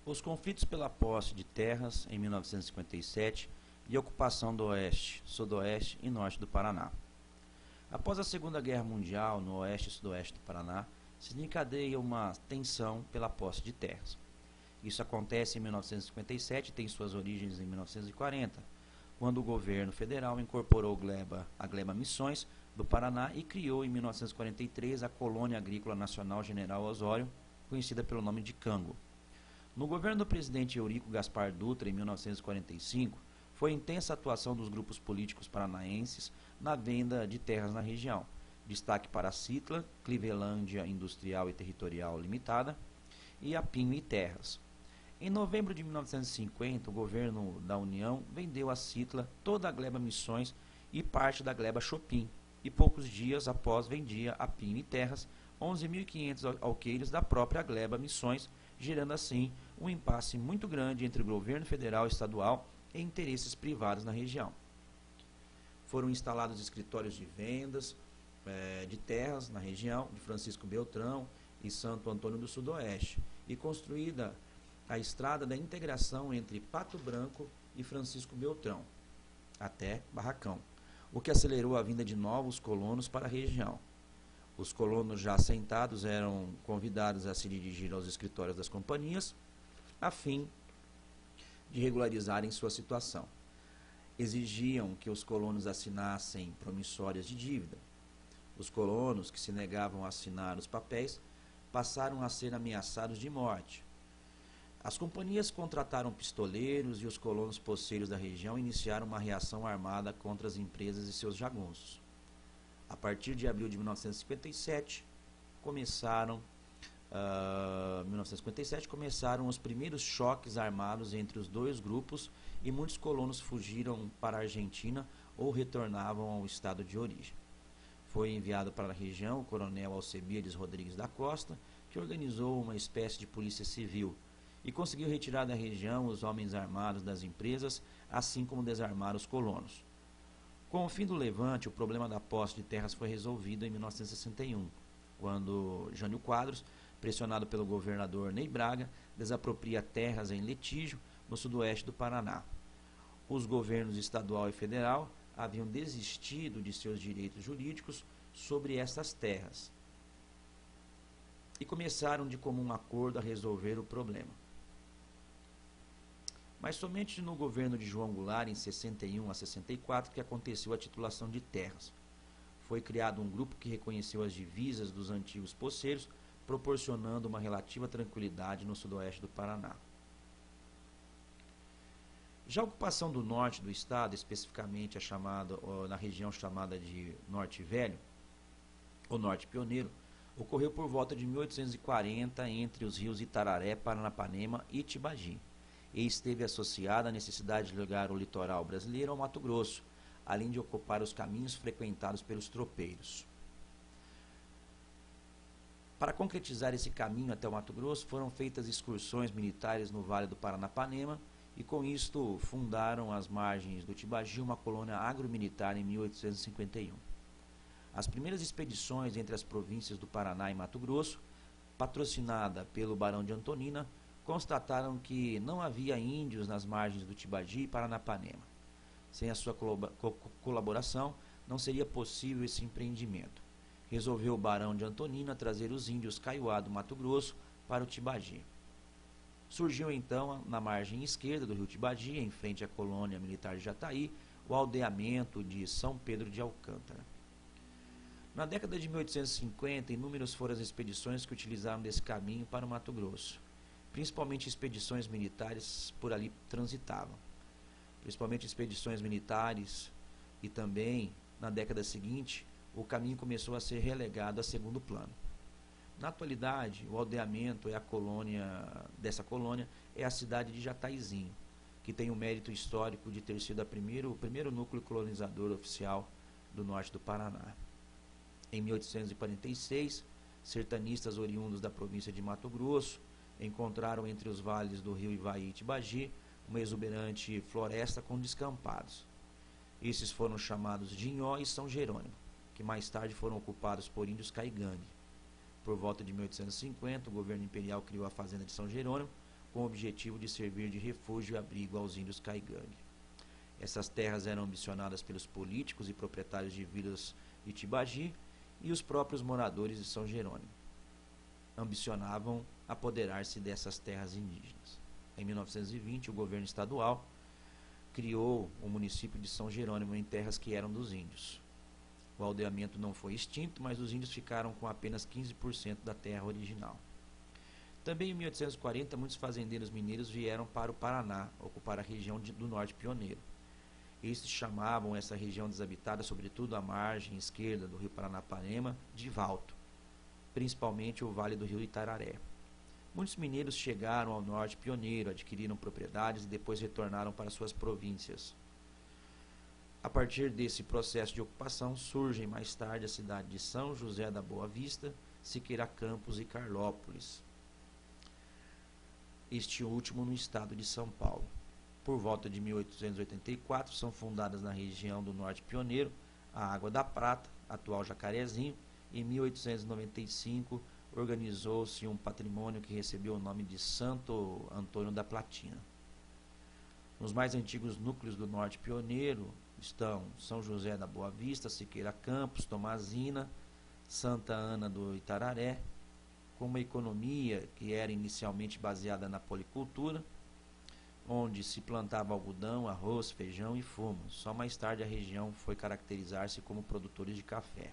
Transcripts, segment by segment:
Os conflitos pela posse de terras em 1957 e a ocupação do oeste, sudoeste e norte do Paraná. Após a Segunda Guerra Mundial, no oeste e sudoeste do Paraná, se desencadeia uma tensão pela posse de terras. Isso acontece em 1957 e tem suas origens em 1940, quando o governo federal incorporou a Gleba Missões do Paraná e criou em 1943 a Colônia Agrícola Nacional General Osório, conhecida pelo nome de Cango. No governo do presidente Eurico Gaspar Dutra, em 1945, foi a intensa atuação dos grupos políticos paranaenses na venda de terras na região. Destaque para a Citla, Clevelândia Industrial e Territorial Limitada e a Pinho e Terras. Em novembro de 1950, o governo da União vendeu à Citla toda a Gleba Missões e parte da Gleba Chopin, e poucos dias após vendia a Pinho e Terras 11.500 alqueires da própria Gleba Missões, gerando assim um impasse muito grande entre o governo federal e estadual e interesses privados na região. Foram instalados escritórios de vendas de terras na região de Francisco Beltrão e Santo Antônio do Sudoeste e construída a estrada da integração entre Pato Branco e Francisco Beltrão, até Barracão, o que acelerou a vinda de novos colonos para a região. Os colonos já assentados eram convidados a se dirigir aos escritórios das companhias, a fim de regularizarem sua situação. Exigiam que os colonos assinassem promissórias de dívida. Os colonos que se negavam a assinar os papéis passaram a ser ameaçados de morte. As companhias contrataram pistoleiros e os colonos poceiros da região iniciaram uma reação armada contra as empresas e seus jagunços. A partir de abril de 1957, começaram os primeiros choques armados entre os dois grupos e muitos colonos fugiram para a Argentina ou retornavam ao estado de origem. Foi enviado para a região o coronel Alcebiades Rodrigues da Costa, que organizou uma espécie de polícia civil e conseguiu retirar da região os homens armados das empresas, assim como desarmar os colonos. Com o fim do levante, o problema da posse de terras foi resolvido em 1961, quando Jânio Quadros, pressionado pelo governador Ney Braga, desapropria terras em litígio no sudoeste do Paraná. Os governos estadual e federal haviam desistido de seus direitos jurídicos sobre essas terras e começaram de comum acordo a resolver o problema. Mas somente no governo de João Goulart, em 61 a 64, que aconteceu a titulação de terras. Foi criado um grupo que reconheceu as divisas dos antigos poceiros, proporcionando uma relativa tranquilidade no sudoeste do Paraná. Já a ocupação do norte do estado, especificamente na região chamada de Norte Velho, ou Norte Pioneiro, ocorreu por volta de 1840 entre os rios Itararé, Paranapanema e Tibagi, e esteve associada à necessidade de ligar o litoral brasileiro ao Mato Grosso, além de ocupar os caminhos frequentados pelos tropeiros. Para concretizar esse caminho até o Mato Grosso, foram feitas excursões militares no Vale do Paranapanema e, com isto, fundaram às margens do Tibagi uma colônia agromilitar em 1851. As primeiras expedições entre as províncias do Paraná e Mato Grosso, patrocinada pelo Barão de Antonina, constataram que não havia índios nas margens do Tibagi e Paranapanema. Sem a sua colaboração, não seria possível esse empreendimento. Resolveu o Barão de Antonina trazer os índios Kaiowá do Mato Grosso para o Tibagi. Surgiu então, na margem esquerda do rio Tibagi, em frente à colônia militar de Jataí, o aldeamento de São Pedro de Alcântara. Na década de 1850, inúmeras foram as expedições que utilizaram desse caminho para o Mato Grosso. Principalmente expedições militares por ali transitavam. Principalmente expedições militares e também, na década seguinte, o caminho começou a ser relegado a segundo plano. Na atualidade, o aldeamento dessa colônia é a cidade de Jataizinho, que tem o mérito histórico de ter sido o primeiro núcleo colonizador oficial do norte do Paraná. Em 1846, sertanistas oriundos da província de Mato Grosso encontraram entre os vales do rio Ivaí e Tibagi uma exuberante floresta com descampados. Esses foram chamados de Inhó e São Jerônimo, que mais tarde foram ocupados por índios Caigangue. Por volta de 1850, o governo imperial criou a fazenda de São Jerônimo, com o objetivo de servir de refúgio e abrigo aos índios caigangue. Essas terras eram ambicionadas pelos políticos e proprietários de vilas de Tibagi e os próprios moradores de São Jerônimo. Ambicionavam apoderar-se dessas terras indígenas. Em 1920, o governo estadual criou o município de São Jerônimo em terras que eram dos índios. O aldeamento não foi extinto, mas os índios ficaram com apenas 15% da terra original. Também em 1840, muitos fazendeiros mineiros vieram para o Paraná, ocupar a região do Norte Pioneiro. Estes chamavam essa região desabitada, sobretudo a margem esquerda do rio Paranapanema, de Valto, principalmente o vale do rio Itararé. Muitos mineiros chegaram ao Norte Pioneiro, adquiriram propriedades e depois retornaram para suas províncias. A partir desse processo de ocupação, surgem mais tarde a cidade de São José da Boa Vista, Siqueira Campos e Carlópolis, este último no estado de São Paulo. Por volta de 1884, são fundadas na região do Norte Pioneiro a Água da Prata, atual Jacarezinho. Em 1895, organizou-se um patrimônio que recebeu o nome de Santo Antônio da Platina. Nos mais antigos núcleos do Norte Pioneiro estão São José da Boa Vista, Siqueira Campos, Tomazina, Santa Ana do Itararé, com uma economia que era inicialmente baseada na policultura, onde se plantava algodão, arroz, feijão e fumo. Só mais tarde a região foi caracterizar-se como produtores de café.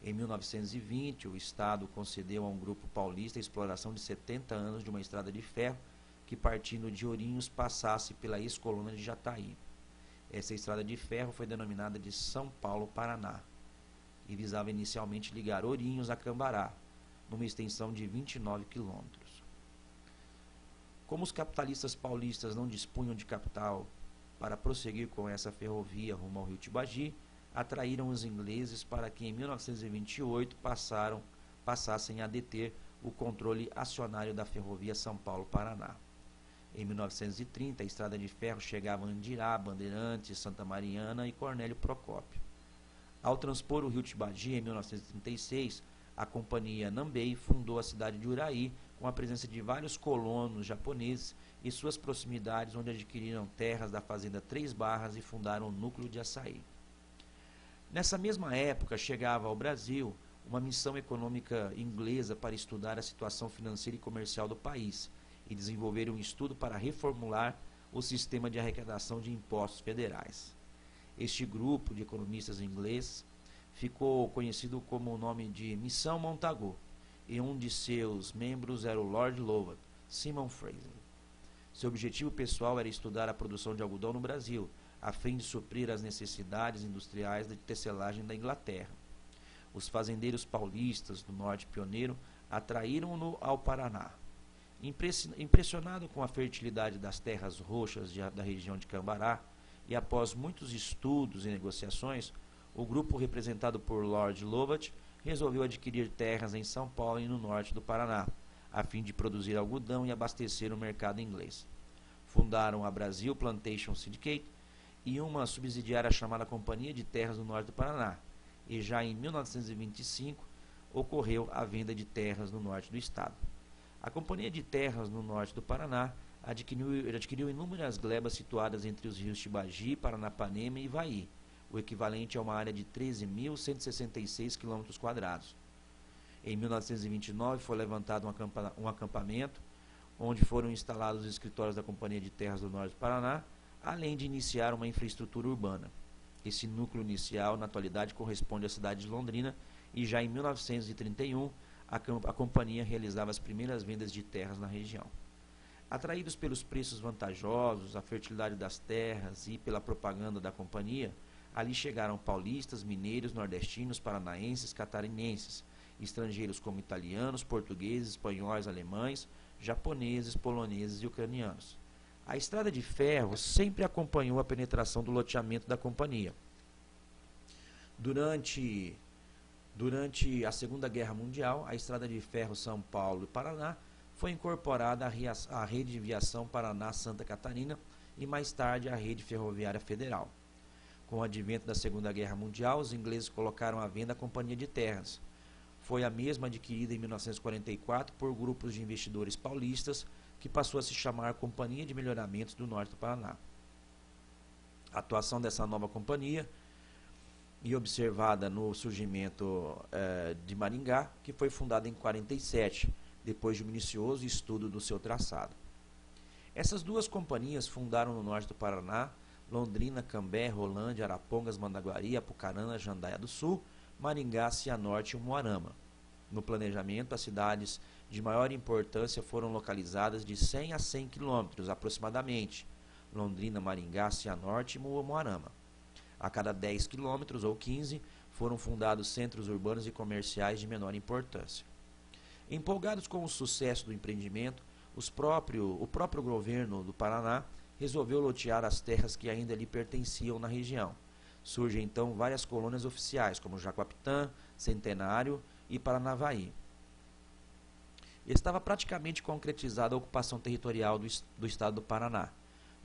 Em 1920, o Estado concedeu a um grupo paulista a exploração de 70 anos de uma estrada de ferro que, partindo de Ourinhos, passasse pela ex-colônia de Jataí. Essa estrada de ferro foi denominada de São Paulo-Paraná e visava inicialmente ligar Ourinhos a Cambará, numa extensão de 29 quilômetros. Como os capitalistas paulistas não dispunham de capital para prosseguir com essa ferrovia rumo ao rio Tibagi, atraíram os ingleses para que em 1928 passassem a deter o controle acionário da ferrovia São Paulo-Paraná. Em 1930, a estrada de ferro chegava a Andirá, Bandeirantes, Santa Mariana e Cornélio Procópio. Ao transpor o rio Tibagi em 1936, a companhia Nambei fundou a cidade de Uraí, com a presença de vários colonos japoneses e suas proximidades, onde adquiriram terras da fazenda Três Barras e fundaram o núcleo de Açaí. Nessa mesma época, chegava ao Brasil uma missão econômica inglesa para estudar a situação financeira e comercial do país e desenvolver um estudo para reformular o sistema de arrecadação de impostos federais. Este grupo de economistas ingleses ficou conhecido como o nome de Missão Montagu, e um de seus membros era o Lord Lovat, Simon Fraser. Seu objetivo pessoal era estudar a produção de algodão no Brasil, a fim de suprir as necessidades industriais de tecelagem da Inglaterra. Os fazendeiros paulistas do Norte Pioneiro atraíram-no ao Paraná. Impressionado com a fertilidade das terras roxas da região de Cambará, e após muitos estudos e negociações, o grupo representado por Lord Lovat resolveu adquirir terras em São Paulo e no norte do Paraná, a fim de produzir algodão e abastecer o mercado inglês. Fundaram a Brasil Plantation Syndicate e uma subsidiária chamada Companhia de Terras do Norte do Paraná, e já em 1925 ocorreu a venda de terras no norte do estado. A Companhia de Terras no norte do Paraná adquiriu inúmeras glebas situadas entre os rios Tibagi, Paranapanema e Ivaí, o equivalente a uma área de 13.166 km². Em 1929 foi levantado um acampamento, onde foram instalados os escritórios da Companhia de Terras do Norte do Paraná, além de iniciar uma infraestrutura urbana. Esse núcleo inicial, na atualidade, corresponde à cidade de Londrina, e já em 1931 a companhia realizava as primeiras vendas de terras na região. Atraídos pelos preços vantajosos, a fertilidade das terras e pela propaganda da companhia, ali chegaram paulistas, mineiros, nordestinos, paranaenses, catarinenses, estrangeiros como italianos, portugueses, espanhóis, alemães, japoneses, poloneses e ucranianos. A estrada de ferro sempre acompanhou a penetração do loteamento da companhia. Durante a Segunda Guerra Mundial, a estrada de ferro São Paulo e Paraná foi incorporada à rede de viação Paraná-Santa Catarina e mais tarde à rede ferroviária federal. Com o advento da Segunda Guerra Mundial, os ingleses colocaram à venda a Companhia de Terras. foi a mesma adquirida em 1944 por grupos de investidores paulistas, que passou a se chamar Companhia de Melhoramentos do Norte do Paraná. A atuação dessa nova companhia e observada no surgimento de Maringá, que foi fundada em 47, depois de um minucioso estudo do seu traçado. Essas duas companhias fundaram no norte do Paraná Londrina, Cambé, Rolândia, Arapongas, Mandaguari, Apucarana, Jandaia do Sul, Maringá, Cianorte e Umuarama. No planejamento, as cidades de maior importância foram localizadas de 100 a 100 quilômetros aproximadamente, Londrina, Maringá, Cianorte e Umuarama. A cada 10 quilômetros ou 15 foram fundados centros urbanos e comerciais de menor importância. Empolgados com o sucesso do empreendimento, o próprio governo do Paraná resolveu lotear as terras que ainda lhe pertenciam na região. Surgem então várias colônias oficiais, como Jaguapitã, Centenário e Paranavaí. Estava praticamente concretizada a ocupação territorial do estado do Paraná,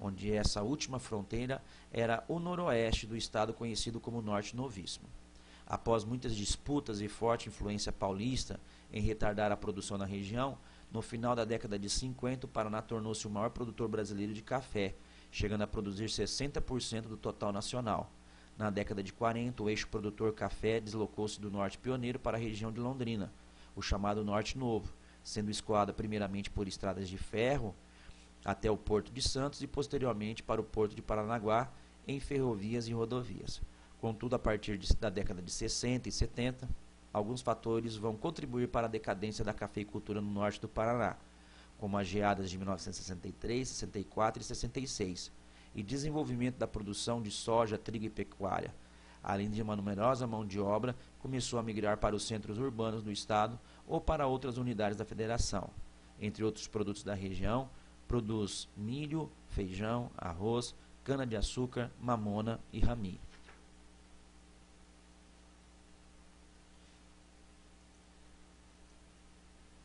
onde essa última fronteira era o noroeste do estado, conhecido como Norte Novíssimo. Após muitas disputas e forte influência paulista em retardar a produção na região, no final da década de 50, o Paraná tornou-se o maior produtor brasileiro de café, chegando a produzir 60% do total nacional. Na década de 40, o eixo produtor café deslocou-se do norte pioneiro para a região de Londrina, o chamado Norte Novo, sendo escoada primeiramente por estradas de ferro até o Porto de Santos e posteriormente para o Porto de Paranaguá, em ferrovias e rodovias. Contudo, a partir da década de 60 e 70, alguns fatores vão contribuir para a decadência da cafeicultura no norte do Paraná, como as geadas de 1963, 64 e 66, e desenvolvimento da produção de soja, trigo e pecuária. Além de uma numerosa mão de obra, começou a migrar para os centros urbanos do estado ou para outras unidades da federação. Entre outros produtos da região, produz milho, feijão, arroz, cana-de-açúcar, mamona e rami.